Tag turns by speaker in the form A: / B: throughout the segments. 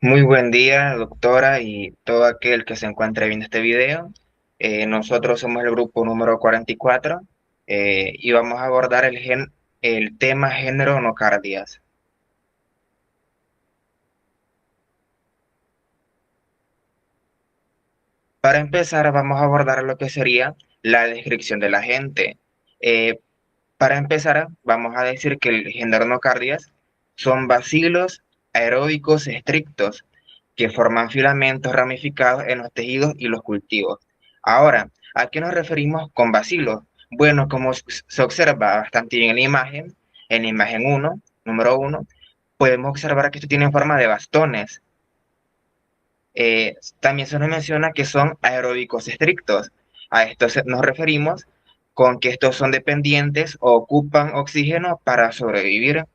A: Muy buen día, doctora, y todo aquel que se encuentre viendo este video. Nosotros somos el grupo número 44 y vamos a abordar el tema género nocardias. Para empezar, vamos a abordar lo que sería la descripción del agente. Eh, para empezar, vamos a decir que el género nocardias son bacilos aeróbicos estrictos que forman filamentos ramificados en los tejidos y los cultivos. Ahora, ¿a qué nos referimos con bacilos? Bueno, como se observa bastante bien en la imagen uno, número uno, podemos observar que esto tiene forma de bastones. También se nos menciona que son aeróbicos estrictos. A esto nos referimos con que estos son dependientes o ocupan oxígeno para sobrevivir.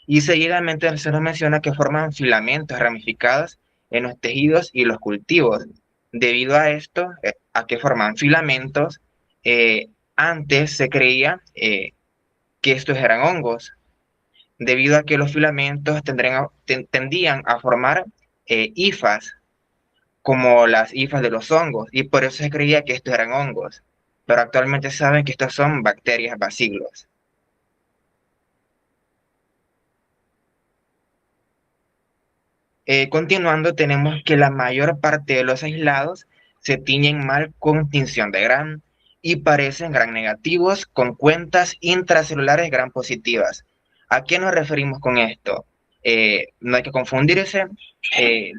A: Y seguidamente se nos menciona que forman filamentos ramificados en los tejidos y los cultivos. Debido a esto, a que forman filamentos, antes se creía que estos eran hongos, debido a que los filamentos tendían a formar hifas como las hifas de los hongos, y por eso se creía que estos eran hongos. Pero actualmente saben que estos son bacterias bacilos. Continuando, tenemos que la mayor parte de los aislados se tiñen mal con tinción de Gram y parecen Gram negativos con cuentas intracelulares Gram positivas. ¿A qué nos referimos con esto? No hay que confundirse. eh,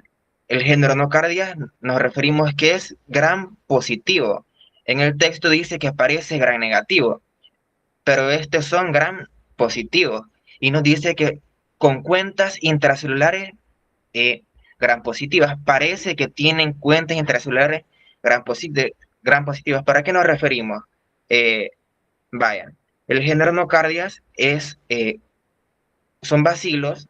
A: el género nocardia nos referimos que es Gram positivo. En el texto dice que aparece Gram negativo, pero estos son Gram positivos y nos dice que con cuentas intracelulares eh, Gram positivas. Parece que tienen cuentas intracelulares Gram, Gram positivas. ¿Para qué nos referimos? Eh, Vaya, el género nocardias son bacilos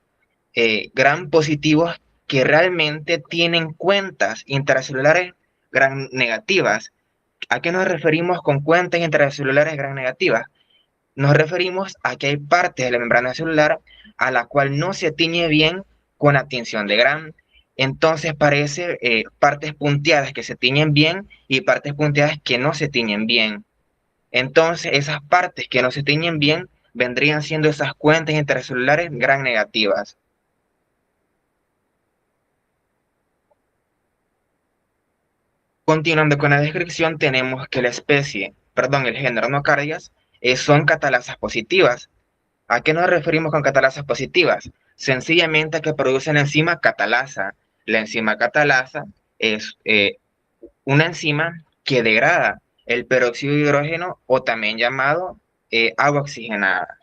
A: Gram positivos que realmente tienen cuentas intracelulares Gram negativas. ¿A qué nos referimos con cuentas intracelulares Gram negativas? Nos referimos a que hay partes de la membrana celular a la cual no se tiñe bien con la tinción de Gram. Entonces parece partes punteadas que se tiñen bien y partes punteadas que no se tiñen bien. Entonces esas partes que no se tiñen bien vendrían siendo esas cuentas intracelulares Gram negativas. Continuando con la descripción, tenemos que el género Nocardias, son catalasas positivas. ¿A qué nos referimos con catalasas positivas? Sencillamente a que producen la enzima catalasa. La enzima catalasa es una enzima que degrada el peróxido de hidrógeno o también llamado agua oxigenada.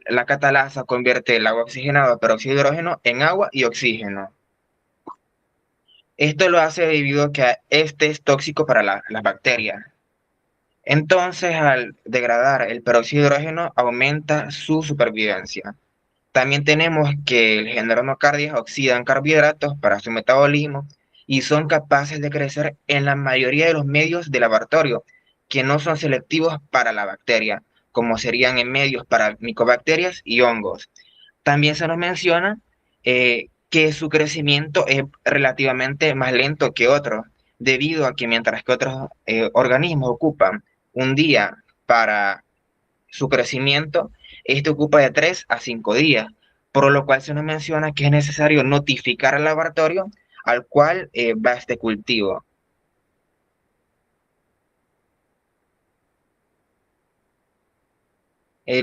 A: La catalasa convierte el agua oxigenada o peróxido de hidrógeno en agua y oxígeno. Esto lo hace debido a que este es tóxico para las bacterias. Entonces, al degradar el peróxido de hidrógeno, aumenta su supervivencia. También tenemos que el género nocardias oxidan carbohidratos para su metabolismo y son capaces de crecer en la mayoría de los medios de laboratorio que no son selectivos para la bacteria, como serían en medios para micobacterias y hongos. También se nos menciona que su crecimiento es relativamente más lento que otros, debido a que mientras que otros organismos ocupan un día para su crecimiento, este ocupa de 3 a 5 días, por lo cual se nos menciona que es necesario notificar al laboratorio al cual va este cultivo.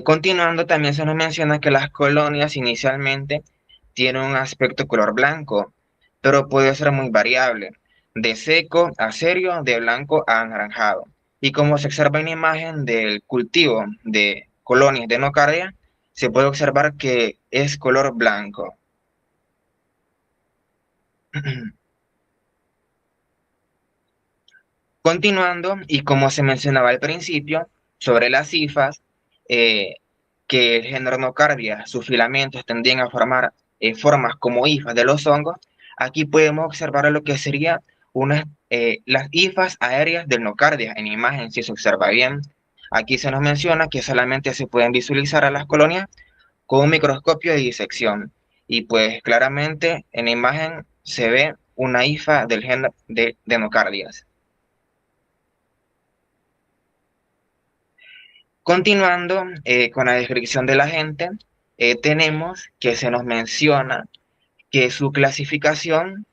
A: Continuando, también se nos menciona que las colonias inicialmente tienen un aspecto color blanco, pero puede ser muy variable, de seco a serio, de blanco a anaranjado. Y como se observa en la imagen del cultivo de colonias de nocardia, se puede observar que es color blanco. Continuando, y como se mencionaba al principio, sobre las hifas, eh, que el género Nocardia, sus filamentos tendían a formar formas como hifas de los hongos, aquí podemos observar lo que serían las hifas aéreas del Nocardia en imagen, si se observa bien. Aquí se nos menciona que solamente se pueden visualizar a las colonias con un microscopio de disección. y pues claramente en la imagen se ve una hifa del gen de nocardias. Continuando con la descripción del agente, tenemos que se nos menciona que su clasificación,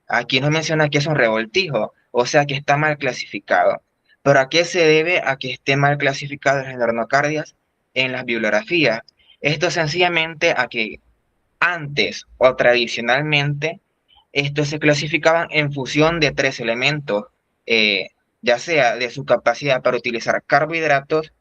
A: aquí nos menciona que es un revoltijo, o sea que está mal clasificado. ¿Pero a qué se debe a que esté mal clasificado el género nocardias en las bibliografías? Esto sencillamente a que antes o tradicionalmente estos se clasificaban en función de tres elementos, eh, ya sea de su capacidad para utilizar carbohidratos,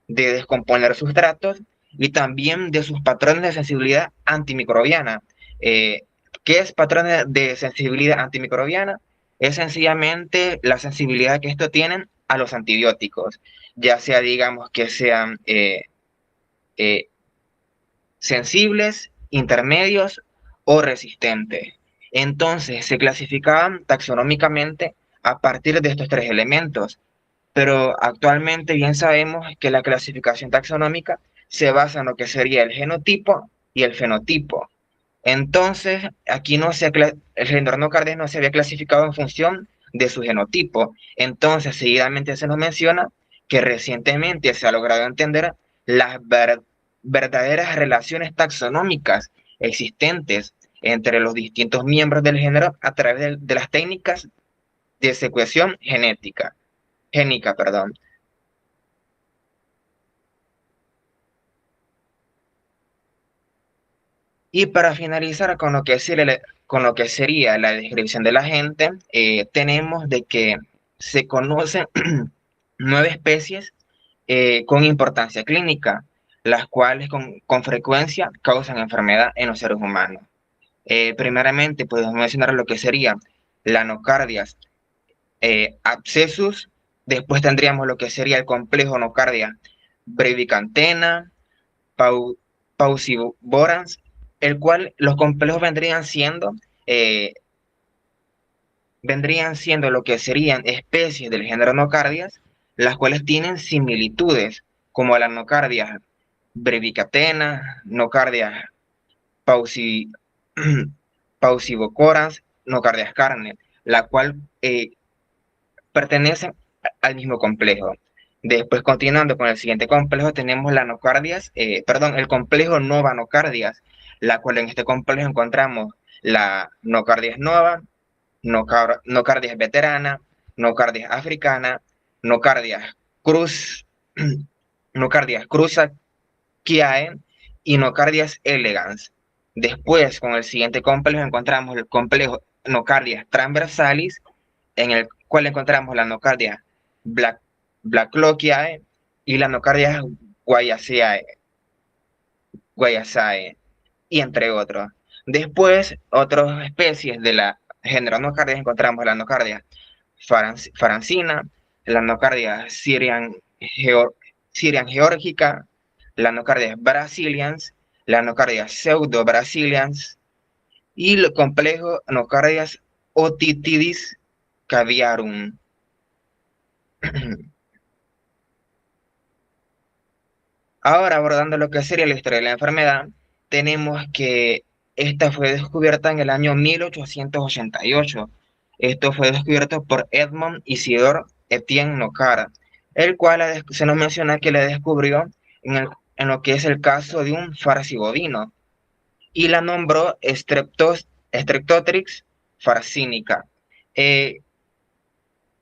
A: de descomponer sustratos y también de sus patrones de sensibilidad antimicrobiana. Eh, ¿Qué es patrones de sensibilidad antimicrobiana? Es sencillamente la sensibilidad que estos tienen a los antibióticos, ya sea digamos que sean eh, sensibles, intermedios o resistentes. Entonces se clasificaban taxonómicamente a partir de estos tres elementos, pero actualmente bien sabemos que la clasificación taxonómica se basa en lo que sería el genotipo y el fenotipo. Entonces, aquí no se el género nocardias no se había clasificado en función de su genotipo. Entonces, seguidamente se nos menciona que recientemente se ha logrado entender las verdaderas relaciones taxonómicas existentes entre los distintos miembros del género a través de las técnicas de secuenciación génica, perdón. Y para finalizar con lo que sería la descripción de la gente, tenemos de que se conocen 9 especies con importancia clínica, las cuales con frecuencia causan enfermedad en los seres humanos. Primeramente, podemos mencionar lo que sería la nocardias abscessus, después tendríamos lo que sería el complejo nocardia brevicantena, pau, pauciborans, el cual los complejos eh, vendrían siendo lo que serían especies del género nocardias, las cuales tienen similitudes, como la nocardia brevicatena, nocardia pauci, paucibocorans, nocardias carne, la cual pertenecen al mismo complejo. Después, continuando con el siguiente complejo, tenemos la nocardias, perdón, el complejo nova nocardias, la cual en este complejo encontramos la nocardias nova, nocardias veterana, nocardias africana, nocardias cruz, nocardias cruzaceae y nocardias elegans. Después, con el siguiente complejo, encontramos el complejo nocardias transversalis, en el cual encontramos la nocardia Blacklochiae y la nocardia Guayaceae, y entre otros. Después, otras especies de la género nocardia encontramos la nocardia farancina, la nocardia Syrian georgica, la nocardia brasilians, la nocardia pseudo brasilians y el complejo nocardias otitidis caviarum. Ahora, abordando lo que sería la historia de la enfermedad, tenemos que esta fue descubierta en el año 1888. Esto fue descubierto por Edmond Isidore Etienne Nocard, el cual se nos menciona que la descubrió en lo que es el caso de un farcibovino y la nombró Streptotrix farcínica. Eh,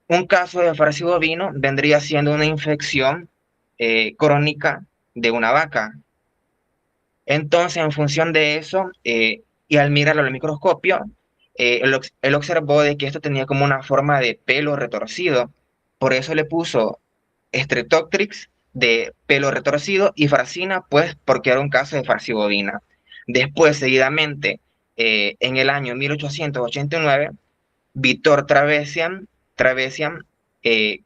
A: un caso de farcibovino vendría siendo una infección crónica de una vaca. Entonces, en función de eso, y al mirarlo al microscopio, él observó de que esto tenía como una forma de pelo retorcido. Por eso le puso Streptococcus de pelo retorcido y Farcina, pues porque era un caso de farcibovina. Después, seguidamente, en el año 1889, Víctor Travesian eh,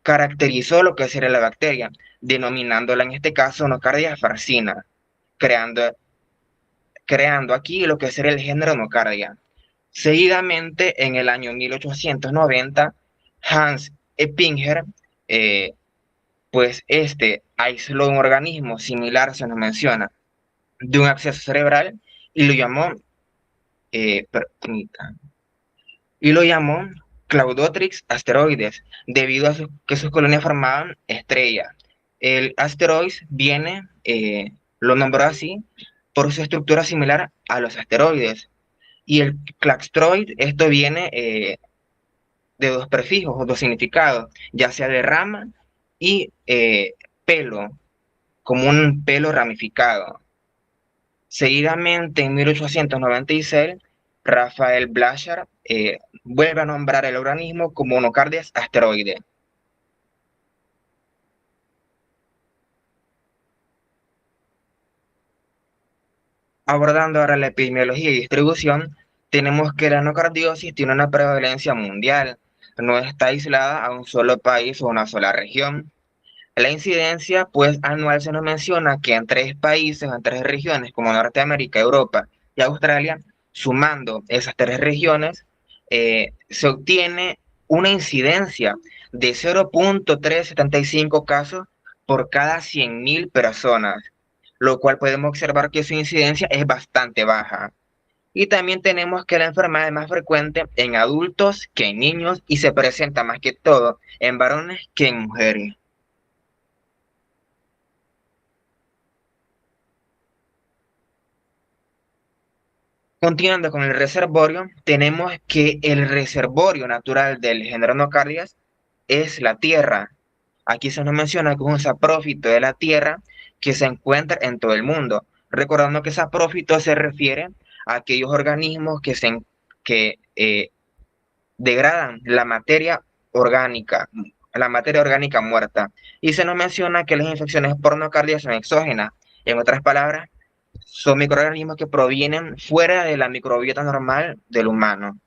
A: caracterizó lo que sería la bacteria, denominándola en este caso Nocardia farcina, creando, creando aquí lo que sería el género Nocardia. Seguidamente, en el año 1890, Hans Eppinger, eh, pues este aisló un organismo similar, se nos menciona, de un absceso cerebral y lo llamó, permita, y lo llamó Claudotrix asteroides, debido a que sus colonias formaban estrellas. El asteroide viene, lo nombró así, por su estructura similar a los asteroides. Y el claxtroid, esto viene de dos prefijos o dos significados, ya sea de rama y pelo, como un pelo ramificado. Seguidamente, en 1896, Rafael Blanchard vuelve a nombrar el organismo como Monocardias asteroide. Abordando ahora la epidemiología y distribución, tenemos que la anocardiosis tiene una prevalencia mundial, no está aislada a un solo país o una sola región. La incidencia, pues, anual se nos menciona que en tres países, en tres regiones, como Norteamérica, Europa y Australia, sumando esas tres regiones, se obtiene una incidencia de 0,375 casos por cada 100.000 personas, lo cual podemos observar que su incidencia es bastante baja. Y también tenemos que la enfermedad es más frecuente en adultos que en niños y se presenta más que todo en varones que en mujeres. Continuando con el reservorio, tenemos que el reservorio natural del género Nocardias es la Tierra. Aquí se nos menciona que es un saprófito de la Tierra que se encuentra en todo el mundo. Recordando que saprófito se refiere a aquellos organismos que degradan la materia orgánica muerta. Y se nos menciona que las infecciones por nocardia son exógenas. En otras palabras, son microorganismos que provienen fuera de la microbiota normal del humano.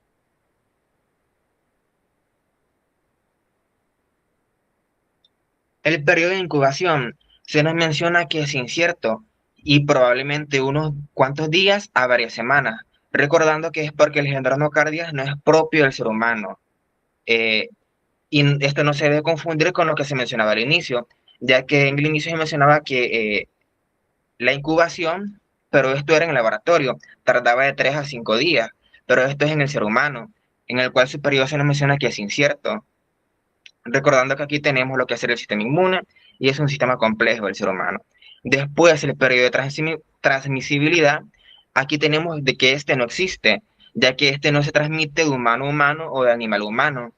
A: El periodo de incubación se nos menciona que es incierto y probablemente unos cuantos días a varias semanas, recordando que es porque el género nocardias no es propio del ser humano. Eh, y esto no se debe confundir con lo que se mencionaba al inicio, ya que en el inicio se mencionaba que la incubación, pero esto era en el laboratorio, tardaba de 3 a 5 días, pero esto es en el ser humano, en el cual su periodo se nos menciona que es incierto. Recordando que aquí tenemos lo que es el sistema inmune y es un sistema complejo del ser humano. Después, el periodo de transmisibilidad, aquí tenemos de que este no existe, ya que este no se transmite de humano a humano o de animal a humano.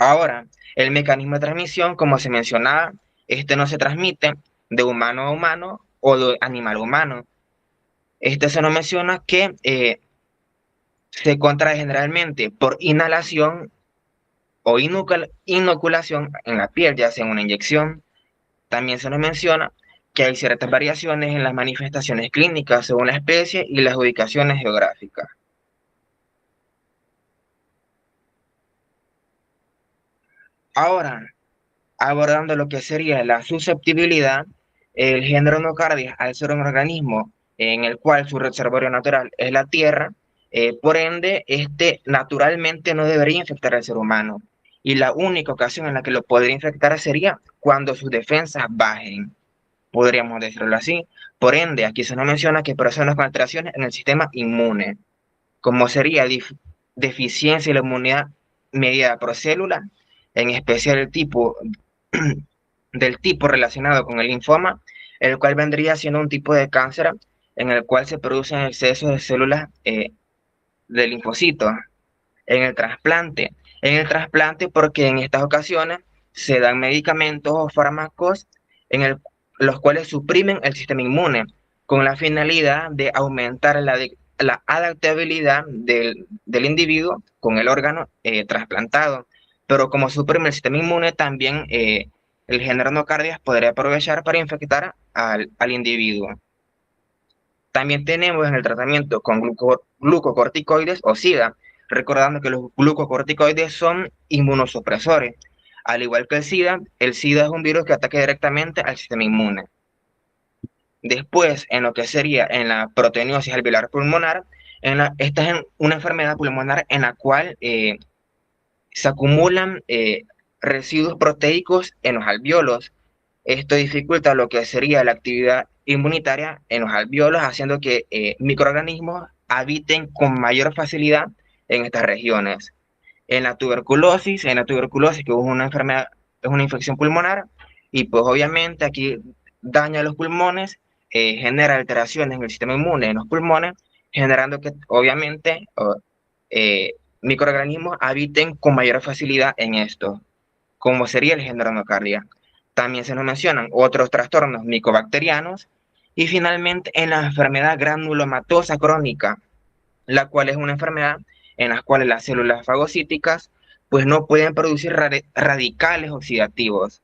A: Ahora, el mecanismo de transmisión, como se mencionaba, este no se transmite de humano a humano o de animal a humano. Este se nos menciona que se contrae generalmente por inhalación o inoculación en la piel, ya sea en una inyección. También se nos menciona que hay ciertas variaciones en las manifestaciones clínicas según la especie y las ubicaciones geográficas. Ahora, abordando lo que sería la susceptibilidad, el género nocardia, al ser un organismo en el cual su reservorio natural es la Tierra, por ende, este naturalmente no debería infectar al ser humano. Y la única ocasión en la que lo podría infectar sería cuando sus defensas bajen, podríamos decirlo así. Por ende, aquí se nos menciona que personas con alteraciones en el sistema inmune, como sería deficiencia de la inmunidad mediada por célula, en especial el tipo del tipo relacionado con el linfoma, el cual vendría siendo un tipo de cáncer en el cual se producen excesos de células de linfocitos. En el trasplante porque en estas ocasiones se dan medicamentos o fármacos los cuales suprimen el sistema inmune con la finalidad de aumentar la adaptabilidad del individuo con el órgano trasplantado. Pero como suprime el sistema inmune, también el género nocardias podría aprovechar para infectar al individuo. También tenemos en el tratamiento con glucocorticoides o SIDA, recordando que los glucocorticoides son inmunosupresores. Al igual que el SIDA es un virus que ataca directamente al sistema inmune. Después, en lo que sería en la proteinosis alveolar pulmonar, esta es una enfermedad pulmonar en la cual se acumulan residuos proteicos en los alveolos. Esto dificulta lo que sería la actividad inmunitaria en los alvéolos, haciendo que microorganismos habiten con mayor facilidad en estas regiones. En la tuberculosis, que es una enfermedad, es una infección pulmonar, y pues obviamente aquí daña los pulmones, genera alteraciones en el sistema inmune en los pulmones, generando que obviamente eh, microorganismos habiten con mayor facilidad en esto, como sería el género nocardia. También se nos mencionan otros trastornos micobacterianos y finalmente en la enfermedad granulomatosa crónica, la cual es una enfermedad en la cual las células fagocíticas pues no pueden producir radicales oxidativos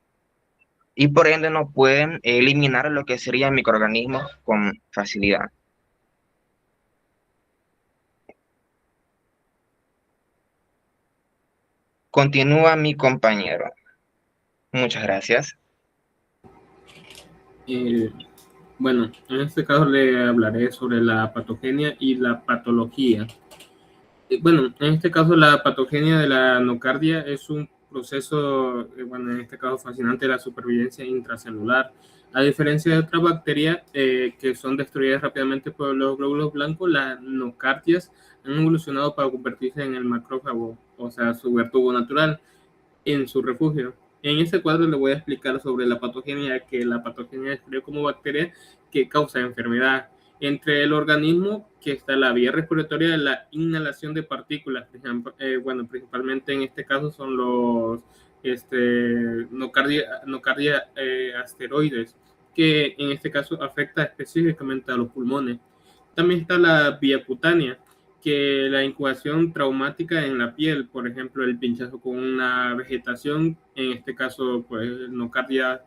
A: y por ende no pueden eliminar lo que serían microorganismos con facilidad. Continúa mi compañero. Muchas gracias.
B: Eh, bueno, en este caso le hablaré sobre la patogenia y la patología. Bueno, en este caso la patogenia de la nocardia es un proceso, bueno, en este caso fascinante de la supervivencia intracelular. A diferencia de otras bacterias que son destruidas rápidamente por los glóbulos blancos, las nocardias han evolucionado para convertirse en el macrófago, o sea, su verdugo natural, en su refugio. En este cuadro le voy a explicar sobre la patogenia, que la patogenia es describe como bacteria que causa enfermedad. Entre el organismo, que está la vía respiratoria de la inhalación de partículas, por ejemplo, bueno, principalmente en este caso son los nocardia asteroides, que en este caso afecta específicamente a los pulmones. También está la vía cutánea, que la incubación traumática en la piel, por ejemplo, el pinchazo con una vegetación, en este caso, pues, nocardia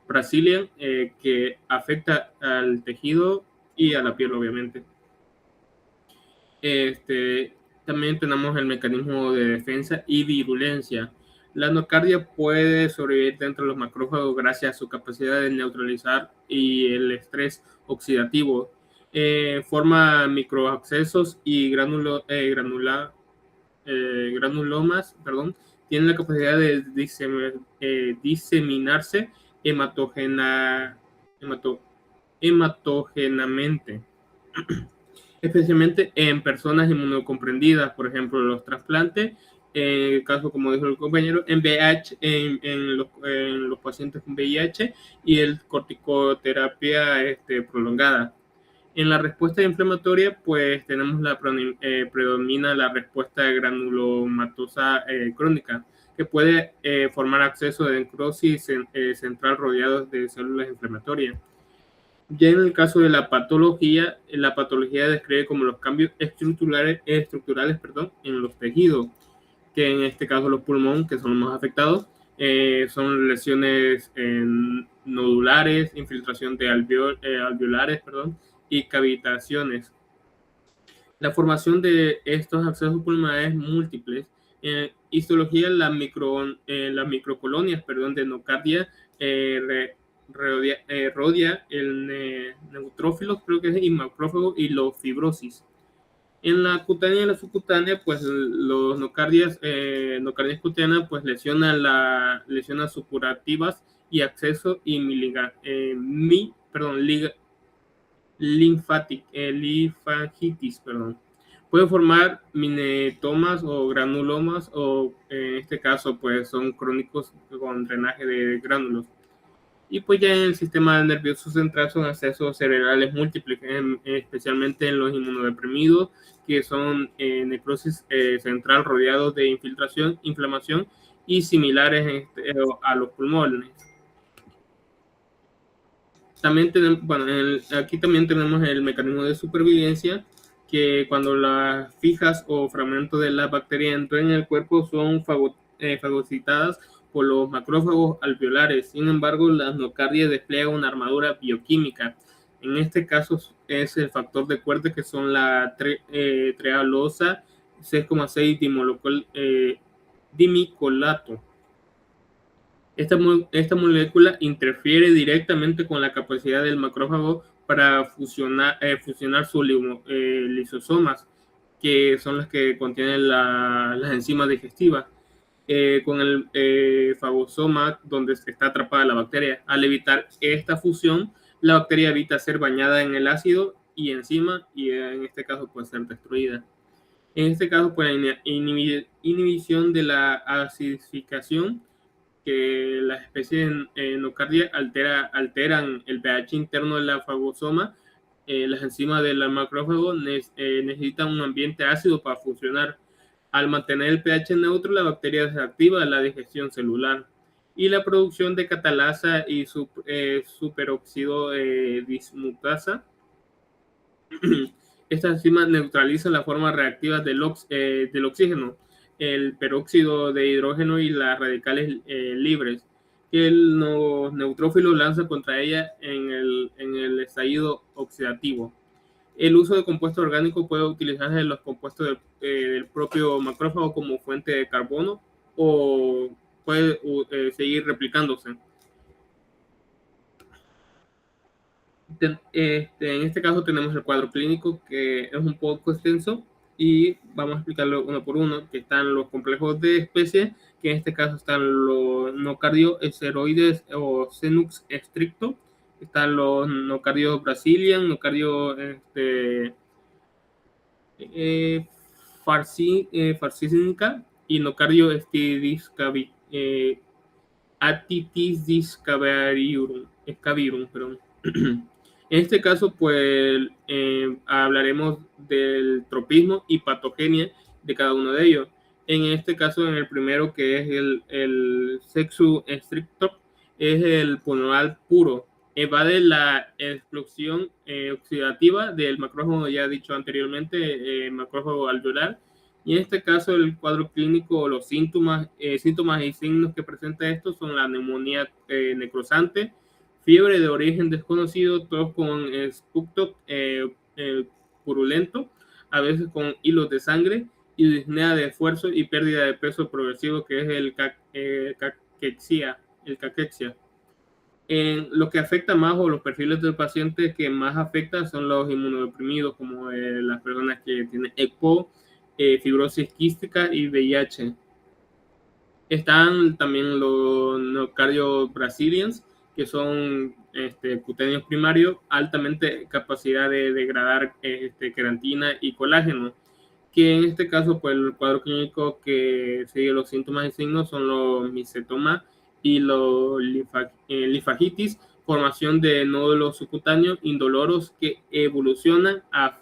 B: brasilian, que afecta al tejido y a la piel, obviamente. También tenemos el mecanismo de defensa y virulencia. La nocardia puede sobrevivir dentro de los macrófagos gracias a su capacidad de neutralizar y el estrés oxidativo. Forma microabscesos y granulomas, perdón, tienen la capacidad de diseminarse hematogena, hematogenamente, especialmente en personas inmunocomprendidas, por ejemplo, los trasplantes, en el caso, como dijo el compañero, en VIH, en los pacientes con VIH y el corticoterapia prolongada. En la respuesta inflamatoria, pues tenemos predomina la respuesta granulomatosa crónica, que puede formar acceso de necrosis central rodeados de células inflamatorias. Ya en el caso de la patología describe como los cambios estructurales en los tejidos, que en este caso los pulmones, que son los más afectados, son lesiones nodulares, infiltración de alveolares, y cavitaciones. La formación de estos accesos pulmonares múltiples. Histología, las microcolonias de nocardia rodia el neutrófilos, creo que es, y macrófago y los fibrosis. En la cutánea y la subcutánea, pues los nocardias cutáneas pues lesionan supurativas y acceso y linfangitis, Puede formar minetomas o granulomas o en este caso pues son crónicos con drenaje de gránulos. Y pues ya en el sistema nervioso central son accesos cerebrales múltiples, especialmente en los inmunodeprimidos, que son necrosis central rodeados de inflamación y similares a los pulmones. También tenemos, bueno, aquí también tenemos el mecanismo de supervivencia, que cuando las fijas o fragmentos de la bacteria entran en el cuerpo son fagocitadas por los macrófagos alveolares. Sin embargo, las nocardias despliegan una armadura bioquímica. En este caso es el factor de Kuertel, que son la trealosa 6,6 dimicolato. Esta molécula interfiere directamente con la capacidad del macrófago para fusionar sus lisosomas, que son las que contienen las enzimas digestivas, con el fagosoma donde está atrapada la bacteria. Al evitar esta fusión, la bacteria evita ser bañada en el ácido y enzima, y en este caso puede ser destruida. En este caso, pues la inhibición de la acidificación, que las especies nocardia alteran el pH interno de la fagosoma. Las enzimas del macrófago necesitan un ambiente ácido para funcionar. Al mantener el pH neutro, la bacteria desactiva la digestión celular y la producción de catalasa y superóxido dismutasa. Estas enzimas neutralizan las formas reactivas del oxígeno, el peróxido de hidrógeno y las radicales libres, que los neutrófilos lanzan contra ella en el estallido oxidativo. El uso de compuestos orgánicos puede utilizarse en los compuestos del propio macrófago como fuente de carbono, o puede seguir replicándose. En este caso tenemos el cuadro clínico, que es un poco extenso y vamos a explicarlo uno por uno, que están los complejos de especie, que en este caso están los nocardio esteroides o Xenux stricto, están los nocardio brasilian, nocardio farcínica y nocardio Atitis discavirum, perdón. En este caso, pues hablaremos del tropismo y patogenia de cada uno de ellos. En este caso, en el primero, que es el sexu stricto, es el pulmonar puro. Evade la explosión oxidativa del macrófago, ya dicho anteriormente, macrófago alveolar. Y en este caso, el cuadro clínico, los síntomas y signos que presenta esto son la neumonía necrosante, fiebre de origen desconocido, tos con esputo purulento, a veces con hilos de sangre, y disnea de esfuerzo y pérdida de peso progresivo, que es el caquexia. Lo que afecta más, o los perfiles del paciente que más afecta, son los inmunodeprimidos, como las personas que tienen EPO, fibrosis quística y VIH. Están también los nocardio brasilians, que son cutáneos primarios, altamente capacidad de degradar queratina y colágeno, que en este caso, pues el cuadro clínico que sigue los síntomas y signos son los micetoma y los linfagitis, formación de nódulos subcutáneos indoloros que evolucionan a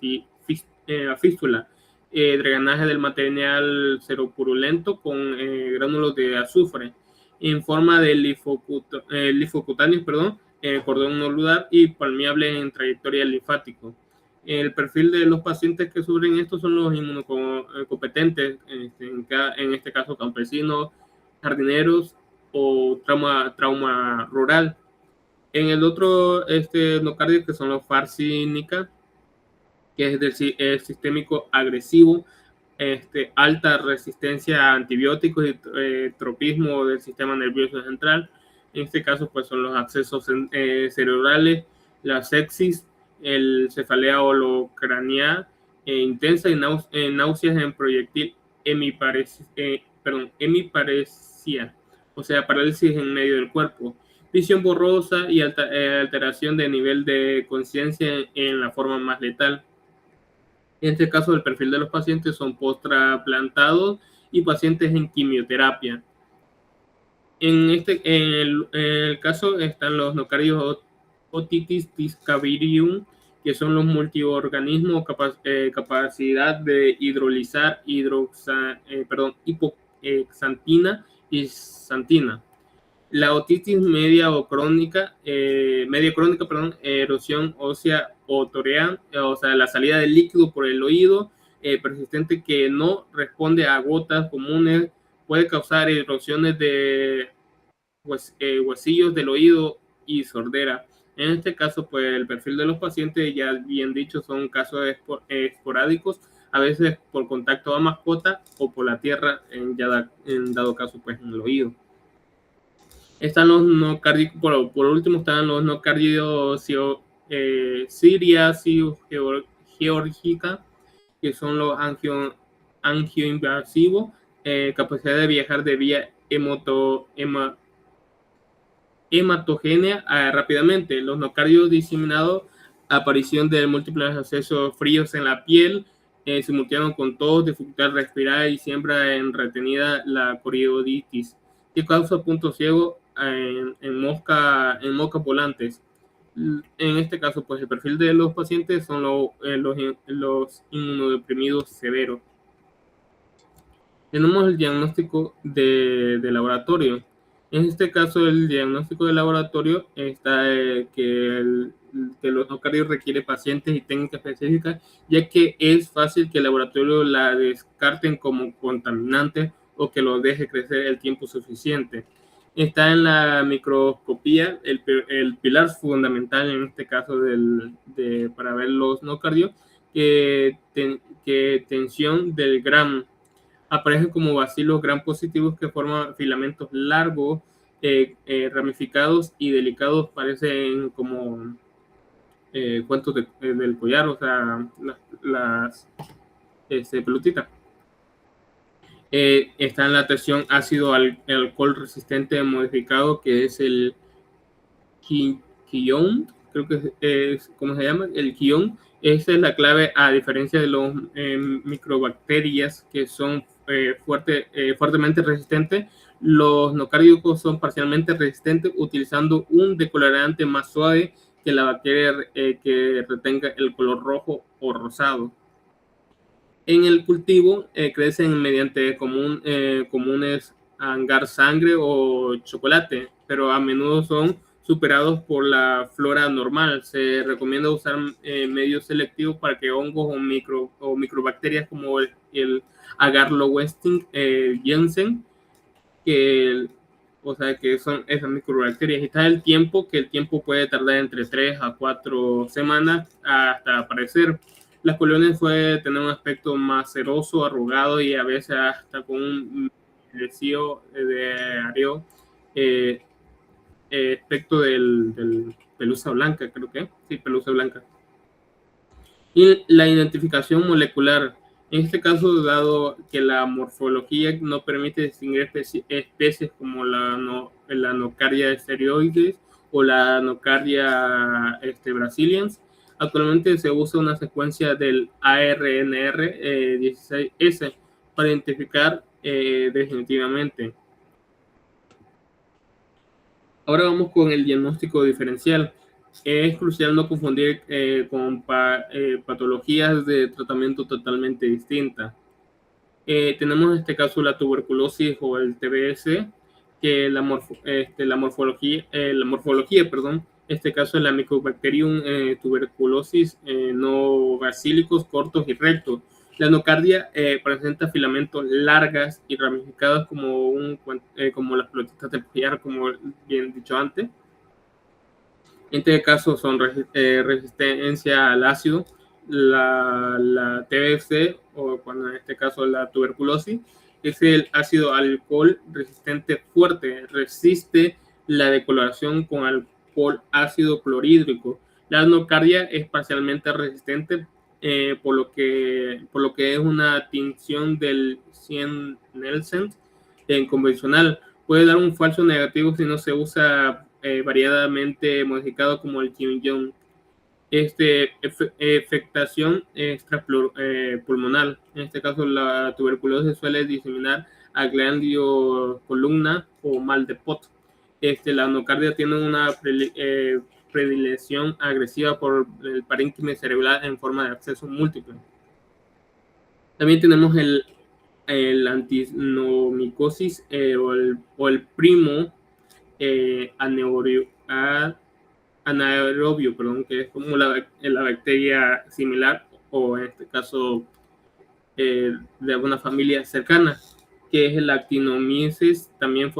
B: fístula, drenaje del material seropurulento con gránulos de azufre en forma de linfocutáneos, cordón nodular y permeable en trayectoria linfático. El perfil de los pacientes que sufren esto son los inmunocompetentes, en este caso campesinos, jardineros o trauma rural. En el otro nocardio, que son los farcínica, que es del sistémico agresivo, alta resistencia a antibióticos y tropismo del sistema nervioso central. En este caso, pues son los accesos cerebrales, la sepsis, el cefalea holocraneal intensa y náuseas en proyectil hemiparesia, o sea, parálisis en medio del cuerpo, visión borrosa y alteración de nivel de conciencia en la forma más letal. En este caso, el perfil de los pacientes son post-trasplantados y pacientes en quimioterapia. En el caso están los nocardios otitis discavirium, que son los multiorganismos capacidad de hidrolizar hipoxantina y xantina. La otitis media crónica, erosión ósea o torea, o sea, la salida de líquido por el oído persistente que no responde a gotas comunes, puede causar erosiones de huesillos del oído y sordera. En este caso, pues el perfil de los pacientes, ya bien dicho, son casos esporádicos, a veces por contacto a mascota o por la tierra, en dado caso, pues en el oído. Están los nocardios, por último están los nocardios siria, geórgica, que son los angioinvasivos, capacidad de viajar de vía hematogénea rápidamente. Los nocardios diseminados, aparición de múltiples accesos fríos en la piel, simultáneo con tos, dificultad respirar y siembra en retenida la corioditis, que causa punto ciego en moscas volantes. En este caso, pues el perfil de los pacientes son los inmunodeprimidos severos. Tenemos el diagnóstico de laboratorio. En este caso, el diagnóstico de laboratorio está que los nocardios requiere pacientes y técnicas específicas, ya que es fácil que el laboratorio la descarten como contaminante o que lo deje crecer el tiempo suficiente. Está en la microscopía el pilar fundamental en este caso para ver los nocardios, que tensión del Gram. Aparecen como bacilos gram positivos que forman filamentos largos, ramificados y delicados, parecen como cuentos del collar, o sea, las pelotitas. Está en la tensión ácido alcohol resistente modificado, que es el quión, creo que es ¿cómo se llama? El quión. Esa es la clave, a diferencia de los microbacterias que son fuertemente resistentes. Los nocárdicos son parcialmente resistentes utilizando un decolorante más suave que la bacteria que retenga el color rojo o rosado. En el cultivo crecen mediante comunes agar sangre o chocolate, pero a menudo son superados por la flora normal. Se recomienda usar medios selectivos para que hongos o microbacterias como el agar Lowenstein Jensen, o sea, que son esas microbacterias. Está el tiempo, que el tiempo puede tardar entre 3 a 4 semanas hasta aparecer. Las colonias pueden tener un aspecto más ceroso, arrugado y a veces hasta con un deseo de areo, aspecto del pelusa blanca, creo que sí, pelusa blanca. Y la identificación molecular. En este caso, dado que la morfología no permite distinguir especies como la nocardia esteroides o la nocardia brasiliens, actualmente se usa una secuencia del ARNR16S para identificar definitivamente. Ahora vamos con el diagnóstico diferencial. Es crucial no confundir con patologías de tratamiento totalmente distintas. Tenemos en este caso la tuberculosis o el TBS, que la morfología, en este caso es la Mycobacterium tuberculosis, no basílicos, cortos y rectos. La nocardia presenta filamentos largas y ramificados como las pelotitas del collar, como bien dicho antes. En este caso son resistencia al ácido, la TBC, o cuando en este caso la tuberculosis, es el ácido alcohol resistente fuerte, resiste la decoloración con alcohol ácido clorhídrico. La nocardia es parcialmente resistente, por lo que es una tinción del 100 Nelson en convencional. Puede dar un falso negativo si no se usa variadamente modificado como el Kim-Jong. Afectación extrapulmonar. En este caso, la tuberculosis suele diseminar a glandio columna o mal de Pot. La nocardia tiene una predilección agresiva por el parénquima cerebral en forma de acceso múltiple. También tenemos el antinomicosis o el primo anaerobio, que es como la bacteria similar, o en este caso de alguna familia cercana, que es el actinomyces. También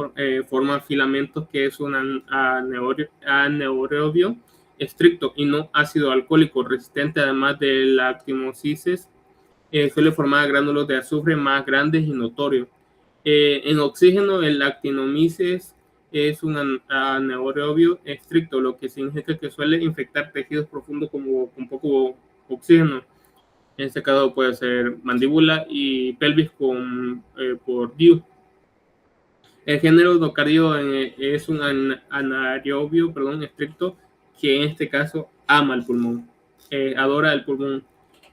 B: forma filamentos, que es un anaerobio estricto y no ácido alcohólico resistente. Además de la actinomyces, suele formar gránulos de azufre más grandes y notorios. En oxígeno, el actinomyces es un anaerobio estricto, lo que significa que suele infectar tejidos profundos con poco oxígeno. En este caso puede ser mandíbula y pelvis por DIU. El género nocardio es un anaerobio, estricto, que en este caso ama el pulmón, adora el pulmón.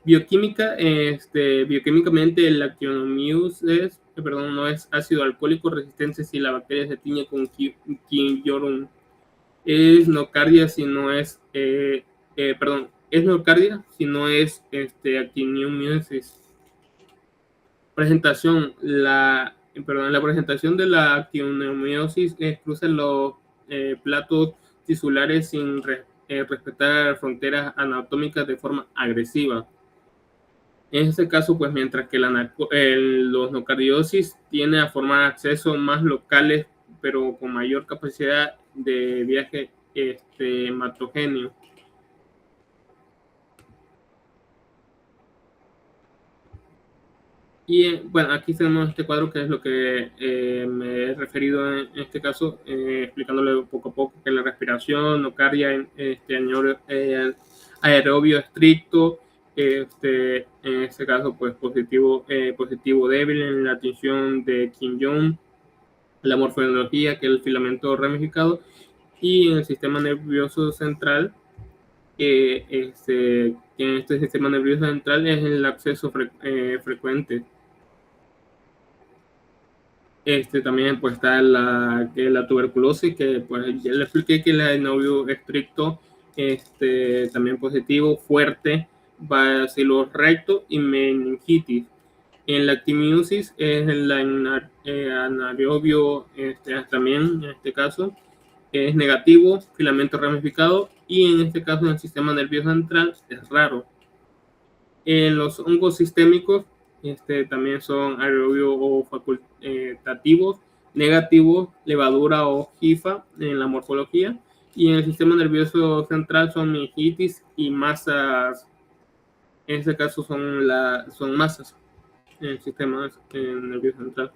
B: Bioquímicamente el Actinomyces, no es ácido alcohólico resistente si la bacteria se tiñe con quiniorum. Es nocardia si no es, es nocardia si no es Actinomyces. La presentación de la actinomiosis cruza los platos tisulares sin respetar fronteras anatómicas de forma agresiva. En este caso, pues mientras que los nocardiosis tiene a formar accesos más locales, pero con mayor capacidad de viaje hematogéneo. Y bueno, aquí tenemos este cuadro que es lo que me he referido en este caso, explicándole poco a poco que la respiración, nocardia, aerobio estricto, en este caso pues positivo débil en la tinción de Kim-Jong, la morfología que es el filamento ramificado, y en el sistema nervioso central que en este sistema nervioso central es el acceso frecuente. También pues está la tuberculosis, que pues ya le expliqué que el adenovio estricto, también positivo, fuerte, bacilo recto y meningitis. En la actinomiosis es el anaerobio, también en este caso es negativo, filamento ramificado, y en este caso en el sistema nervioso central es raro. En los hongos sistémicos también son aerobio o facultativos, negativos, levadura o jifa en la morfología, y en el sistema nervioso central son meningitis y masas. En este caso son masas en el sistema nervioso central.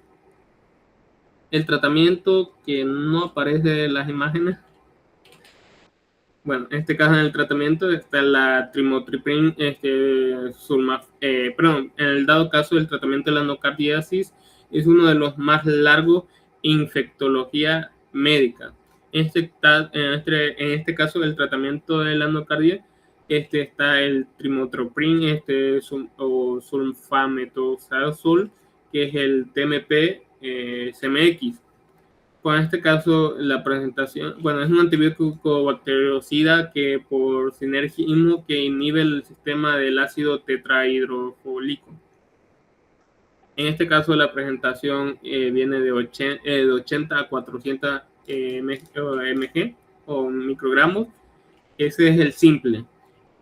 B: El tratamiento que no aparece en las imágenes. Bueno, en este caso en el tratamiento está la trimotripin, en el dado caso del tratamiento de la nocardiasis es uno de los más largos en infectología médica. En este caso del tratamiento de la nocardia, está el trimotoprim, o sulfamethoxazole, que es el TMP CMX. Pues en este caso, la presentación, bueno, es un antibiótico bactericida que por sinergismo que inhibe el sistema del ácido tetrahidrofólico. En este caso, la presentación viene de 80 a 400 mg o microgramos. Ese es el simple.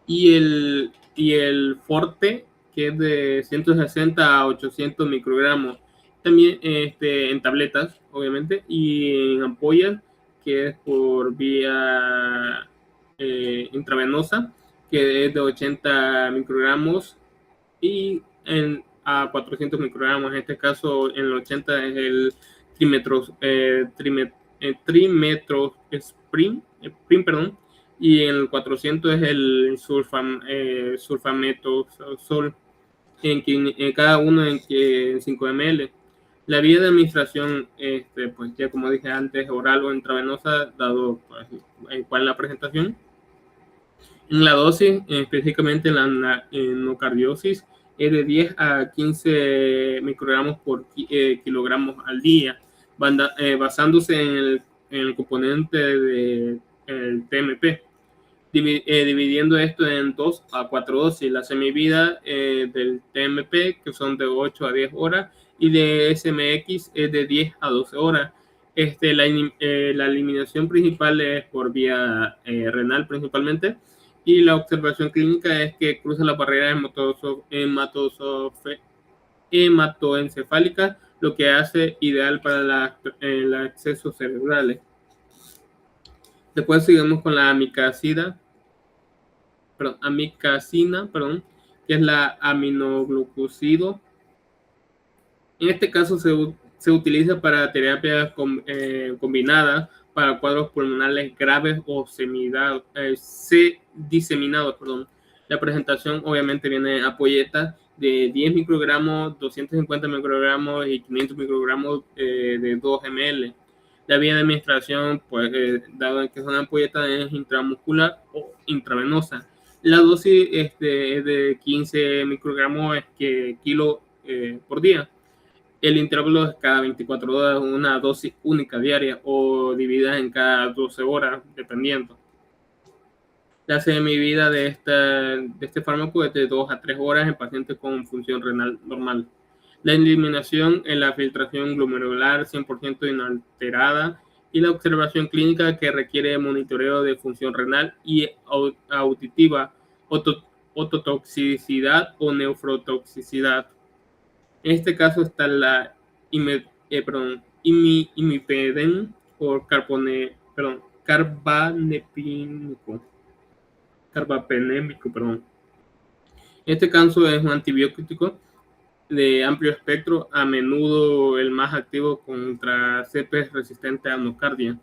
B: Y el forte, que es de 160 a 800 microgramos. También en tabletas, obviamente, y en ampollas, que es por vía intravenosa, que es de 80 microgramos, y a 400 microgramos. En este caso, en el 80 es el trimetrosprin, y en el 400 es el sulfamethoxazole, en cada uno en 5 ml. La vía de administración, pues ya como dije antes, oral o intravenosa, dado pues, cuál es la presentación. En la dosis, específicamente en la endocardiosis, es de 10 a 15 microgramos por kilogramos al día, basándose en el componente del TMP. Dividiendo esto en 2 a 4 dosis. La semivida del TMP, que son de 8 a 10 horas, y de SMX es de 10 a 12 horas. La eliminación principal es por vía renal principalmente, y la observación clínica es que cruza la barrera hematoencefálica, lo que hace ideal para el acceso cerebrales. Después seguimos con la amicacina, que es la aminoglucósido. En este caso se utiliza para terapia combinada para cuadros pulmonares graves o diseminados. La presentación obviamente viene ampolletas de 10 microgramos, 250 microgramos y 500 microgramos de 2 ml. La vía de administración, pues, dado que es una ampolleta, es intramuscular o intravenosa. La dosis es de 15 microgramos kilo por día. El intervalo es cada 24 horas, una dosis única diaria o dividida en cada 12 horas, dependiendo. La semivida de este fármaco es de 2 a 3 horas en pacientes con función renal normal. La eliminación en la filtración glomerular 100% inalterada y la observación clínica que requiere monitoreo de función renal y auditiva, ototoxicidad o nefrotoxicidad. En este caso está la imipeden o carbapenémico. En este caso es un antibiótico de amplio espectro, a menudo el más activo contra cepas resistentes a nocardia.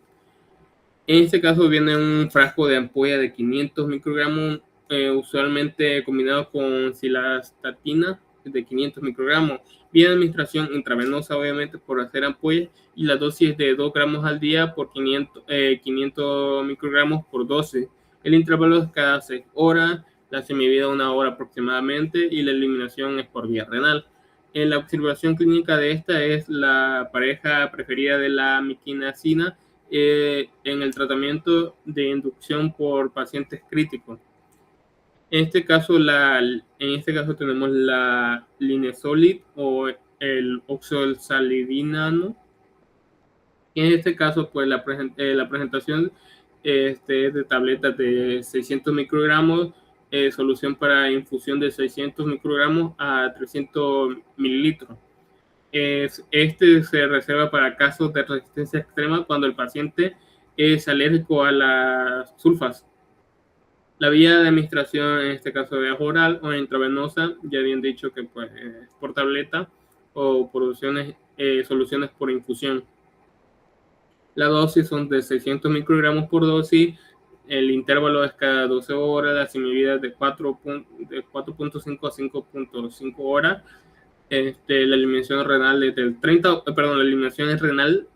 B: En este caso viene un frasco de ampolla de 500 microgramos, usualmente combinado con cilastatina de 500 microgramos. Vía de administración intravenosa, obviamente, por hacer ampollas, y la dosis de 2 gramos al día por 500 microgramos por dosis. El intervalo es cada 6 horas, la semivida 1 hora aproximadamente, y la eliminación es por vía renal. En la observación clínica de esta es la pareja preferida de la miquinacina en el tratamiento de inducción por pacientes críticos. En este caso tenemos la linezolid o el oxosalidinano. En este caso, pues la presentación es de tabletas de 600 microgramos, solución para infusión de 600 microgramos a 300 mililitros. Este se reserva para casos de resistencia extrema cuando el paciente es alérgico a las sulfas. La vía de administración en este caso es oral o intravenosa, ya bien dicho que pues es por tableta o por soluciones por infusión. La dosis son de 600 microgramos por dosis, el intervalo es cada 12 horas, la semivida de 4.5 a 5.5 horas. La eliminación renal es del la eliminación es renal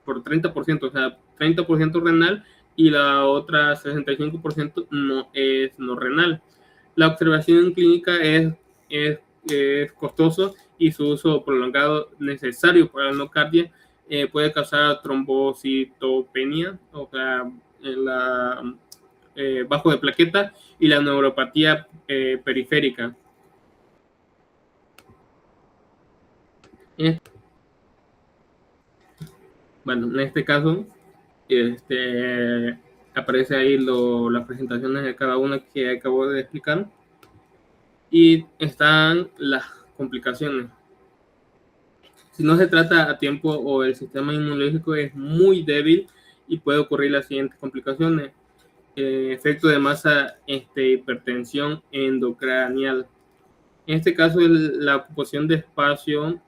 B: por 30%, o sea, 30% renal y la otra 65% no es no renal. La observación clínica es costoso y su uso prolongado necesario para la nocardia puede causar trombocitopenia, o sea, bajo de plaqueta, y la neuropatía periférica. Bueno, en este caso, aparece ahí las presentaciones de cada una que acabo de explicar, y están las complicaciones. Si no se trata a tiempo o el sistema inmunológico es muy débil y puede ocurrir las siguientes complicaciones: efecto de masa, hipertensión endocranial. En este caso, la ocupación de espacio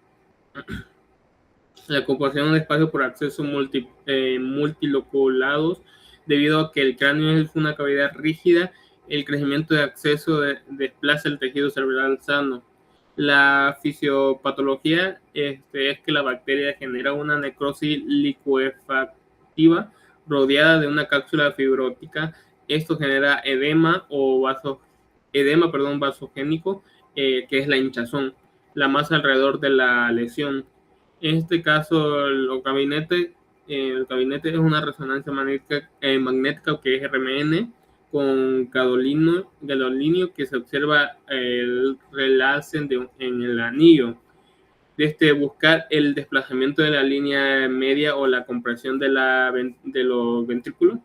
B: por acceso multiloculados, debido a que el cráneo es una cavidad rígida, el crecimiento de acceso desplaza el tejido cerebral sano. La fisiopatología es que la bacteria genera una necrosis licuefactiva rodeada de una cápsula fibrótica. Esto genera edema vasogénico, que es la hinchazón, la masa alrededor de la lesión. En este caso, el gabinete es una resonancia magnética, que es RMN, con gadolinio, que se observa el relace en el anillo. Buscar el desplazamiento de la línea media o la compresión de los ventrículos,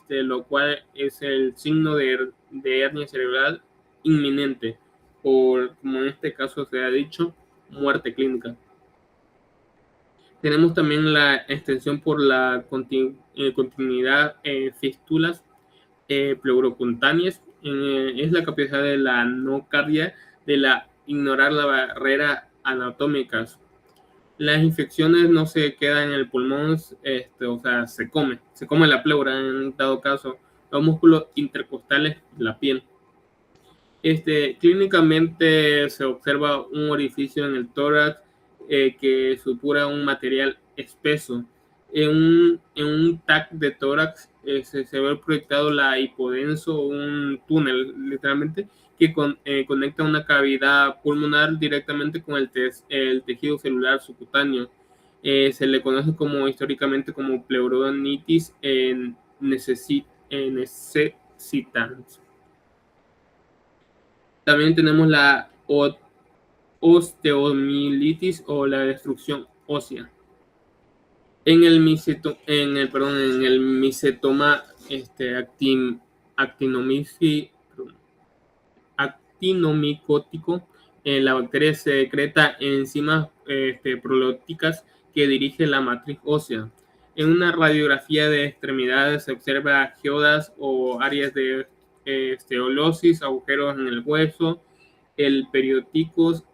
B: lo cual es el signo de hernia cerebral inminente, o como en este caso se ha dicho, muerte clínica. Tenemos también la extensión por la continuidad, fístulas pleurocutáneas, es la capacidad de la nocardia de ignorar la barrera anatómicas. Las infecciones no se quedan en el pulmón, o sea, se come la pleura en dado caso, los músculos intercostales, la piel. Clínicamente se observa un orificio en el tórax que supura un material espeso. En un TAC de tórax se ve proyectado la hipodenso, un túnel literalmente, que conecta una cavidad pulmonar directamente con el tejido celular subcutáneo. Se le conoce históricamente como pleuronitis necesitans. También tenemos la osteomielitis o la destrucción ósea. En el micetoma actinomicótico, la bacteria secreta enzimas probióticas que dirige la matriz ósea. En una radiografía de extremidades se observa geodas o áreas de esteolosis, agujeros en el hueso, el perióticos,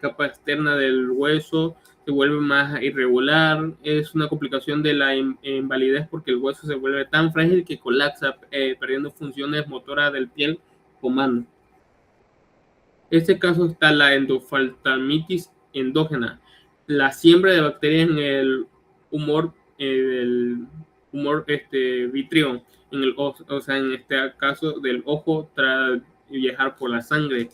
B: capa externa del hueso se vuelve más irregular. Es una complicación de la invalidez porque el hueso se vuelve tan frágil que colapsa, perdiendo funciones motoras del piel o mano. En este caso está la endoftalmitis endógena, la siembra de bacterias en el humor vitrio, en este caso del ojo, tras viajar por la sangre.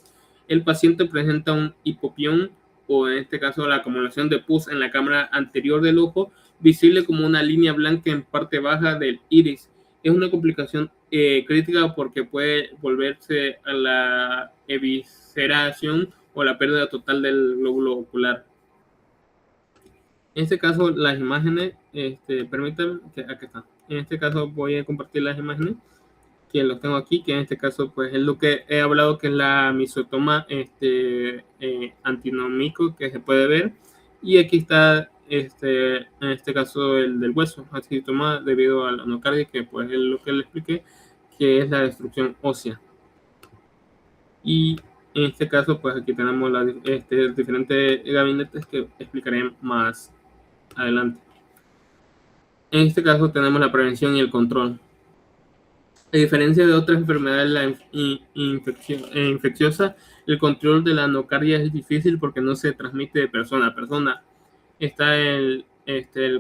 B: El paciente presenta un hipopión, o en este caso la acumulación de pus en la cámara anterior del ojo, visible como una línea blanca en parte baja del iris. Es una complicación crítica porque puede volverse a la evisceración o la pérdida total del glóbulo ocular. En este caso, las imágenes, permítanme, que aquí están. En este caso voy a compartir las imágenes, que los tengo aquí, que en este caso pues es lo que he hablado, que es la misotoma antinómico, que se puede ver. Y aquí está, en este caso, el del hueso, asitoma debido a la anocardia, que pues es lo que le expliqué, que es la destrucción ósea. Y en este caso, pues aquí tenemos diferentes gabinetes que explicaré más adelante. En este caso tenemos la prevención y el control. A diferencia de otras enfermedades infecciosas, el control de la nocardia es difícil porque no se transmite de persona a persona. Está el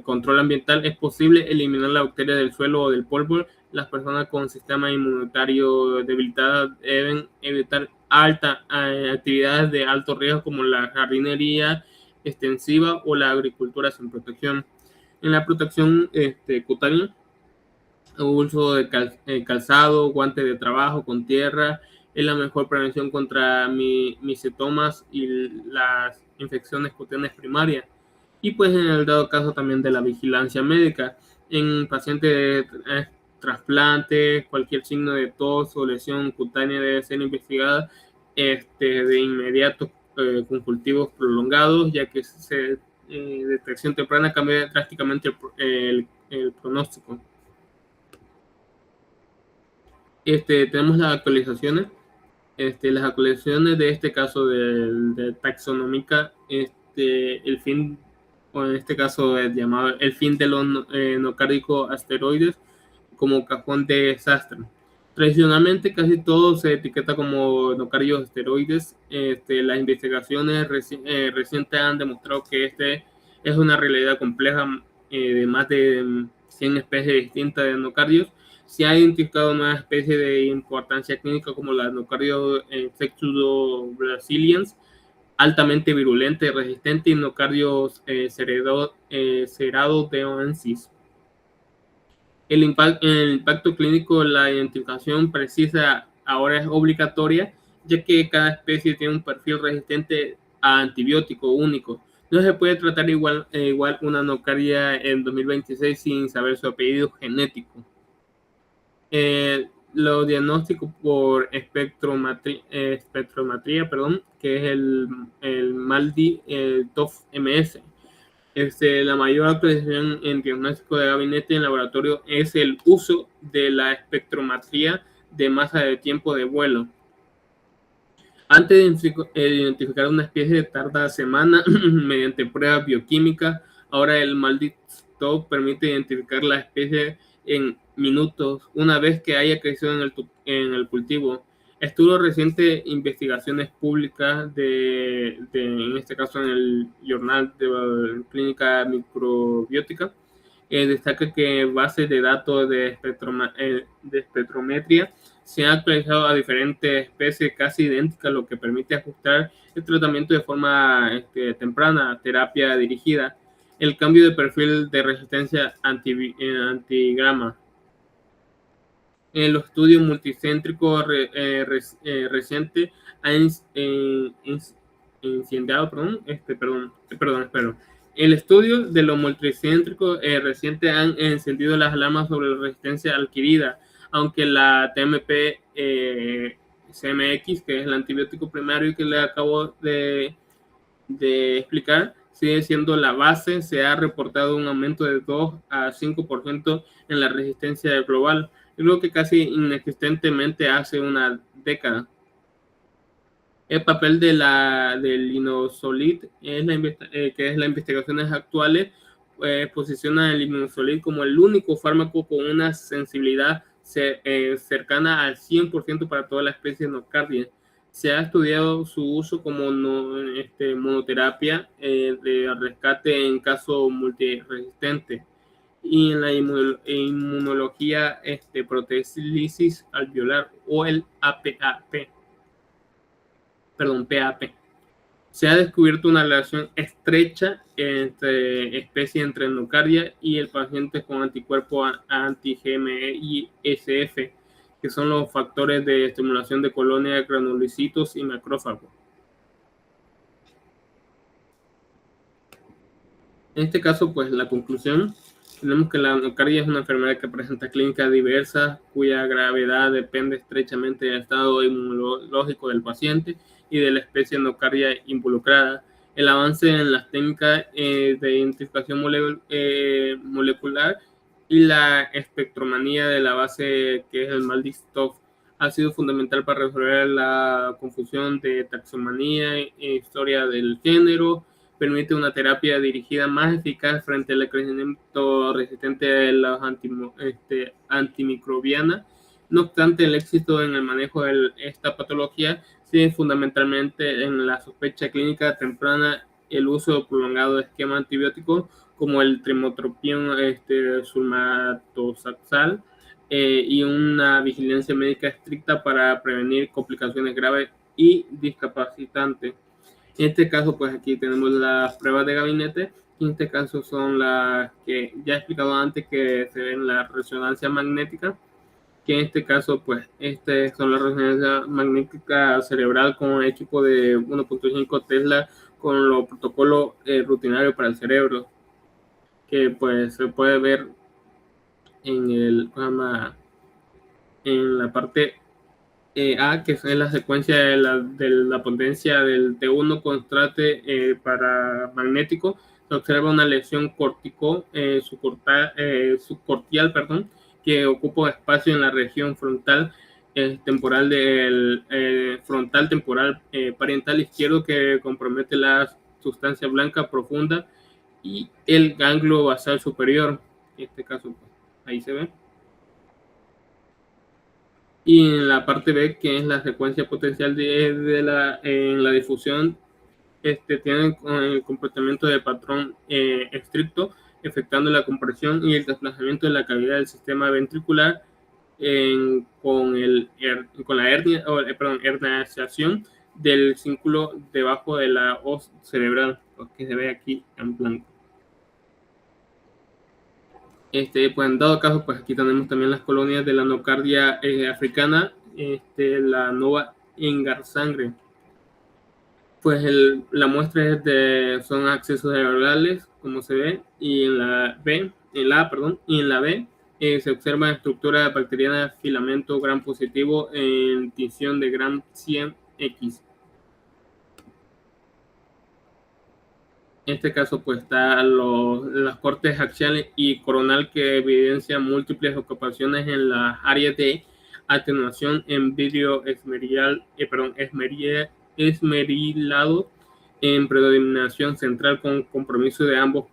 B: control ambiental. Es posible eliminar la bacteria del suelo o del polvo. Las personas con sistema inmunitario debilitado deben evitar actividades de alto riesgo como la jardinería extensiva o la agricultura sin protección. En la protección cutánea, uso de calzado, guantes de trabajo con tierra, es la mejor prevención contra micetomas y las infecciones cutáneas primarias. Y pues en el dado caso también de la vigilancia médica, en pacientes de trasplantes, cualquier signo de tos o lesión cutánea debe ser investigada de inmediato con cultivos prolongados, ya que detección temprana cambia drásticamente el pronóstico. Tenemos las actualizaciones. Las actualizaciones de este caso de taxonómica, el fin, o en este caso es llamado el fin de los nocárdicos asteroides como cajón de desastre. Tradicionalmente casi todo se etiqueta como nocardios asteroides. Las investigaciones recientes han demostrado que es una realidad compleja de más de 100 especies distintas de nocardios. Se ha identificado nuevas especies de importancia clínica como la nocardio infectuoso-brasiliens, altamente virulente y resistente, y nocardios ceradodensis. El impacto clínico, la identificación precisa ahora es obligatoria, ya que cada especie tiene un perfil resistente a antibiótico único. No se puede tratar igual una nocardia en 2026 sin saber su apellido genético. Los diagnósticos por espectrometría, que es el MALDI, el TOF-MS. La mayor actualización en diagnóstico de gabinete en laboratorio es el uso de la espectrometría de masa de tiempo de vuelo. Antes de identificar una especie tarda semanas mediante pruebas bioquímicas. Ahora el MALDI-TOF permite identificar la especie en minutos una vez que haya crecido en el cultivo. Estudios recientes, investigaciones públicas en este caso en el Journal de Clínica Microbiótica, destaca que bases de datos de espectrometría se han actualizado a diferentes especies casi idénticas, lo que permite ajustar el tratamiento de forma temprana, terapia dirigida, el cambio de perfil de resistencia antigrama. En los estudios multicéntricos recientes han incendiado, el estudio de los multicéntricos recientes han encendido las alarmas sobre la resistencia adquirida, aunque la TMP CMX, que es el antibiótico primario que le acabo de explicar, sigue siendo la base. Se ha reportado un aumento de 2 a 5% en la resistencia global, algo que casi inexistentemente hace una década. El papel del Linezolid, que es las investigaciones actuales, posiciona el Linezolid como el único fármaco con una sensibilidad cercana al 100% para toda la especie de nocardia. Se ha estudiado su uso como monoterapia de rescate en caso multiresistente y en la inmunología proteólisis alveolar o el PAP. Se ha descubierto una relación estrecha entre nocardia y el paciente con anticuerpos anti-GM-ISF, que son los factores de estimulación de colonias de granulocitos y macrófagos. En este caso, pues la conclusión, tenemos que la nocardia es una enfermedad que presenta clínicas diversas, cuya gravedad depende estrechamente del estado inmunológico del paciente y de la especie de nocardia involucrada. El avance en las técnicas de identificación molecular y la espectromanía de la base, que es el MALDI-TOF, ha sido fundamental para resolver la confusión de taxonomía e historia del género. Permite una terapia dirigida más eficaz frente al crecimiento resistente de las antimicrobianas. No obstante, el éxito en el manejo de esta patología sigue fundamentalmente en la sospecha clínica temprana, el uso prolongado de esquemas antibióticos como el trimotropión sulmatoxazal y una vigilancia médica estricta para prevenir complicaciones graves y discapacitantes. En este caso, pues aquí tenemos las pruebas de gabinete. En este caso son las que ya he explicado antes, que se ven la resonancia magnética, que en este caso, pues, son la resonancia magnética cerebral con equipo de 1.5 Tesla con los protocolos rutinarios para el cerebro, que pues se puede ver en la parte A, que es la secuencia de la potencia del T1 contraste para magnético. Se observa una lesión subcortial, que ocupa espacio en la región frontal temporal del frontal temporal parietal izquierdo, que compromete la sustancia blanca profunda y el ganglio basal superior. En este caso, pues, ahí se ve. Y en la parte B, que es la secuencia potencial en la difusión, tienen el comportamiento de patrón estricto, afectando la compresión y el desplazamiento de la cavidad del sistema ventricular con la herniación del círculo debajo de la hoz cerebral, que se ve aquí en blanco. Pues en dado caso, pues aquí tenemos también las colonias de la nocardia africana, la nova engarsangre. Pues la muestra son accesos cerebrales, como se ve, y en la B se observa estructura bacteriana filamento gram positivo en tinción de gram 100X. En este caso, pues está las cortes axiales y coronal, que evidencian múltiples ocupaciones en las áreas de atenuación en vidrio esmerilado en predominación central con compromiso de ambos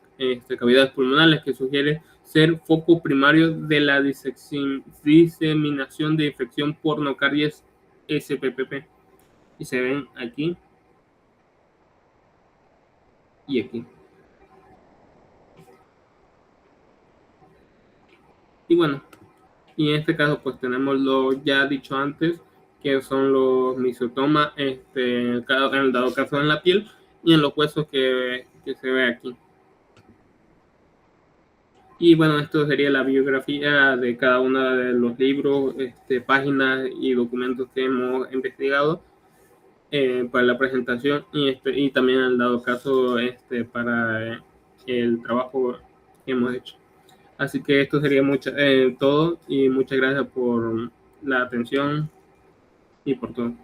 B: cavidades pulmonares, que sugiere ser foco primario de la diseminación de infección por nocardias SPPP. Y se ven aquí y aquí. Y bueno, y en este caso pues tenemos lo ya dicho antes, que son los misotomas, en el dado caso en la piel y en los huesos que se ve aquí. Y bueno, esto sería la biografía de cada uno de los libros, páginas y documentos que hemos investigado para la presentación y también el dado caso para el trabajo que hemos hecho. Así que esto sería todo y muchas gracias por la atención y por todo.